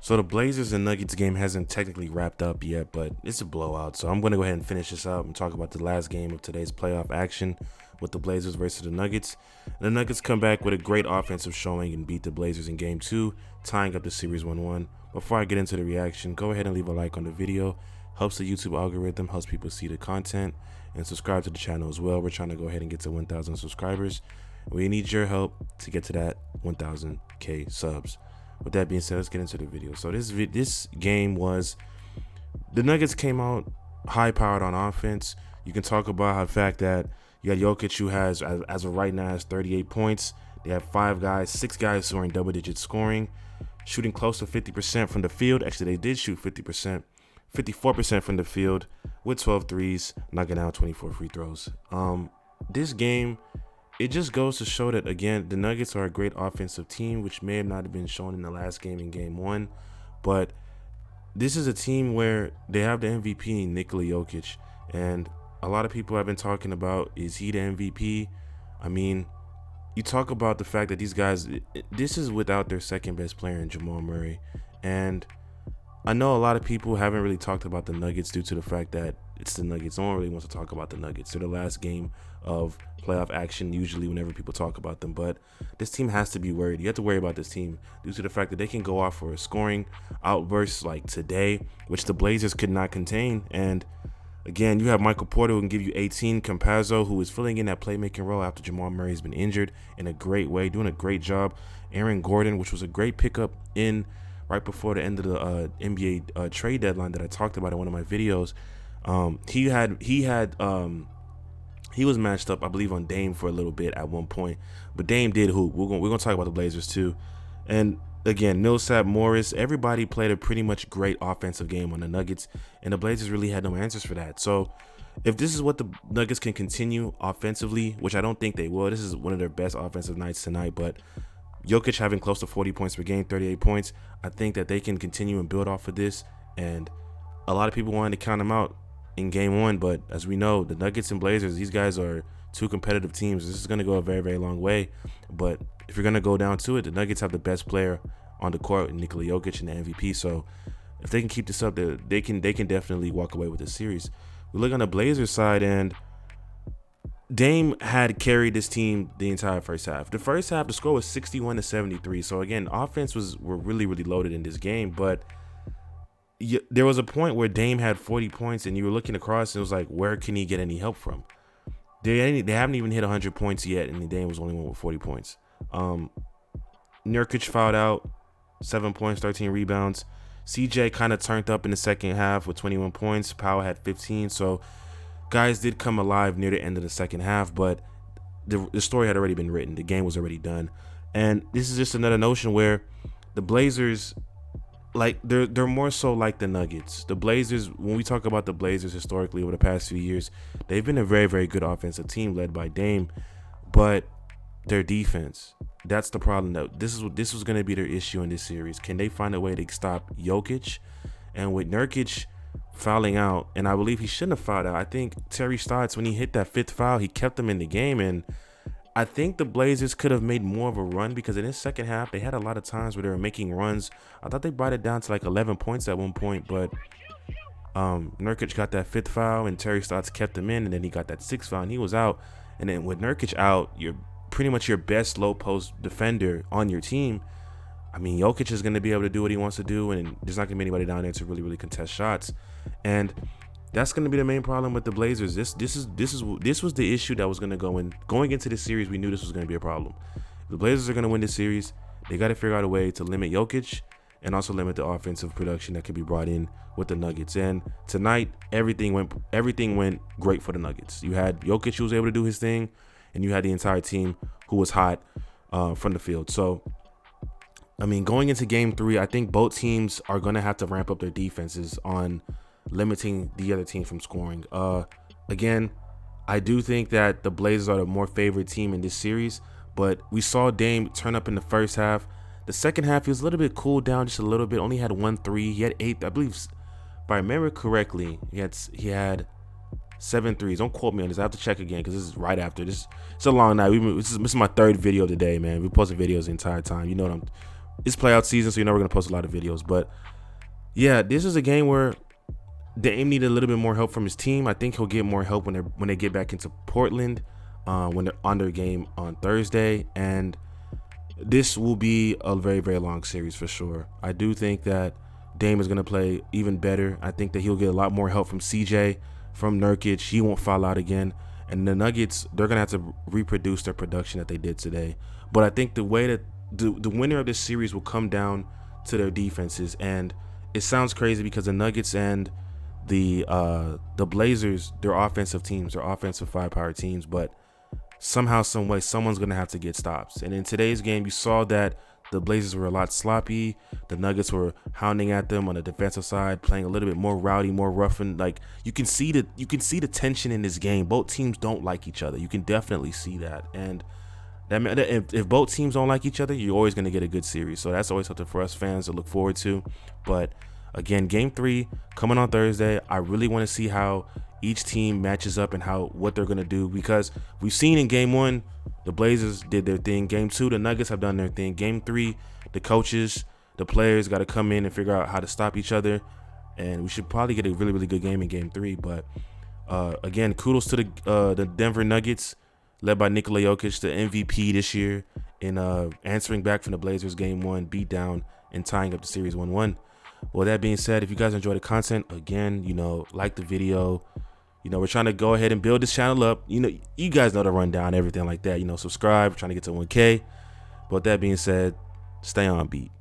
So the Blazers and Nuggets game hasn't technically wrapped up yet, but it's a blowout. So I'm going to go ahead and finish this up and talk about the last game of today's playoff action with the Blazers versus the Nuggets. The Nuggets come back with a great offensive showing and beat the Blazers in game 2, tying up the series 1-1. Before I get into the reaction, go ahead and leave a like on the video. Helps the YouTube algorithm, helps people see the content, and subscribe to the channel as well. We're trying to go ahead and get to 1,000 subscribers. We need your help to get to that 1,000K subs. With that being said, let's get into the video. So this game was, the Nuggets came out high powered on offense. You can talk about how the fact that you got Jokic, who has, as of right now, has 38 points. They have 6 guys who are in double digit scoring, shooting close to 50% from the field. Actually, they did shoot 50%, 54% from the field with 12 threes, knocking down 24 free throws. This game, it just goes to show that, again, the Nuggets are a great offensive team, which may have not been shown in the last game in game 1. But this is a team where they have the MVP, Nikola Jokic. And a lot of people have been talking about, is he the MVP? I mean, you talk about the fact that these guys, this is without their second best player in Jamal Murray. And I know a lot of people haven't really talked about the Nuggets due to the fact that it's the Nuggets. No one really wants to talk about the Nuggets. They're the last game of playoff action usually whenever people talk about them. But this team has to be worried. You have to worry about this team due to the fact that they can go off for a scoring outburst like today, which the Blazers could not contain. And again, you have Michael Porter, who can give you 18. Campazzo, who is filling in that playmaking role after Jamal Murray has been injured in a great way, doing a great job. Aaron Gordon, which was a great pickup in right before the end of the NBA trade deadline that I talked about in one of my videos. He was matched up, I believe, on Dame for a little bit at one point, but Dame did hoop. We're gonna talk about the Blazers too, and again, Millsap, Morris, everybody played a pretty much great offensive game on the Nuggets, and the Blazers really had no answers for that. So if this is what the Nuggets can continue offensively, which I don't think they will, this is one of their best offensive nights tonight, but Jokic having close to 40 points per game, 38 points, I think that they can continue and build off of this. And a lot of people wanted to count them out in game 1, but as we know, the Nuggets and Blazers, these guys are two competitive teams. This is going to go a very, very long way. But if you're going to go down to it, the Nuggets have the best player on the court, Nikola Jokic, and the MVP. So if they can keep this up, they can definitely walk away with this series. We look on the Blazers side, and Dame had carried this team the entire first half. The first half, the score was 61-73. So again, offense were really, really loaded in this game. But there was a point where Dame had 40 points, and you were looking across, and it was like, where can he get any help from? They haven't even hit 100 points yet, and Dame was the only one with 40 points. Nurkic fouled out, 7 points, 13 rebounds. CJ kind of turned up in the second half with 21 points. Powell had 15. So guys did come alive near the end of the second half, but the story had already been written. The game was already done. And this is just another notion where the Blazers, like, they're more so like the Nuggets. The Blazers, when we talk about the Blazers historically over the past few years, they've been a very, very good offensive team led by Dame, but their defense, that's the problem. That this was going to be their issue in this series. Can they find a way to stop Jokic? And with Nurkic fouling out, and I believe he shouldn't have fouled out. I think Terry Stotts, when he hit that 5th foul, he kept them in the game, and I think the Blazers could have made more of a run, because in this second half, they had a lot of times where they were making runs. I thought they brought it down to like 11 points at one point, but Nurkic got that 5th foul, and Terry Stotts kept him in, and then he got that 6th foul, and he was out. And then with Nurkic out, you're pretty much your best low post defender on your team. I mean, Jokic is going to be able to do what he wants to do, and there's not going to be anybody down there to really, really contest shots. And that's going to be the main problem with the Blazers. This was the issue that was going to going into this series. We knew this was going to be a problem. If the Blazers are going to win this series, they got to figure out a way to limit Jokic and also limit the offensive production that could be brought in with the Nuggets. And tonight, everything went great for the Nuggets. You had Jokic, who was able to do his thing, and you had the entire team who was hot from the field. So, I mean, going into game 3, I think both teams are going to have to ramp up their defenses on limiting the other team from scoring. Again, I do think that the Blazers are the more favored team in this series, but we saw Dame turn up in the first half. The second half, he was a little bit cooled down just a little bit, only had 1 3. He had 8, I believe, if I remember correctly, he had 7 threes. Don't quote me on this. I have to check again because this is right after this. It's a long night. This is my 3rd video of the day, man. We posted videos the entire time. You know what it's playout season, so you know we're gonna post a lot of videos. But yeah, this is a game where Dame needed a little bit more help from his team. I think he'll get more help when they get back into Portland, when they're on their game on Thursday. And this will be a very, very long series for sure. I do think that Dame is going to play even better. I think that he'll get a lot more help from CJ, from Nurkic. He won't fall out again. And the Nuggets, they're going to have to reproduce their production that they did today. But I think the way that the winner of this series will come down to their defenses. And it sounds crazy because the Nuggets and the Blazers, they're offensive teams, they're offensive firepower teams, but somehow, some way, someone's gonna have to get stops. And in today's game, you saw that the Blazers were a lot sloppy. The Nuggets were hounding at them on the defensive side, playing a little bit more rowdy, more rough, and like you can see the tension in this game. Both teams don't like each other. You can definitely see that. And that if both teams don't like each other, you're always gonna get a good series. So that's always something for us fans to look forward to. But again, game 3 coming on Thursday. I really want to see how each team matches up and what they're going to do, because we've seen in game 1, the Blazers did their thing. Game 2, the Nuggets have done their thing. Game 3, the coaches, the players got to come in and figure out how to stop each other. And we should probably get a really, really good game in game 3. But again, kudos to the Denver Nuggets, led by Nikola Jokic, the MVP this year, in answering back from the Blazers game 1 beatdown and tying up the series 1-1. Well, that being said, if you guys enjoy the content, again, like the video. We're trying to go ahead and build this channel up. You guys know the rundown, everything like that. Subscribe, we're trying to get to 1K. But with that being said, stay on beat.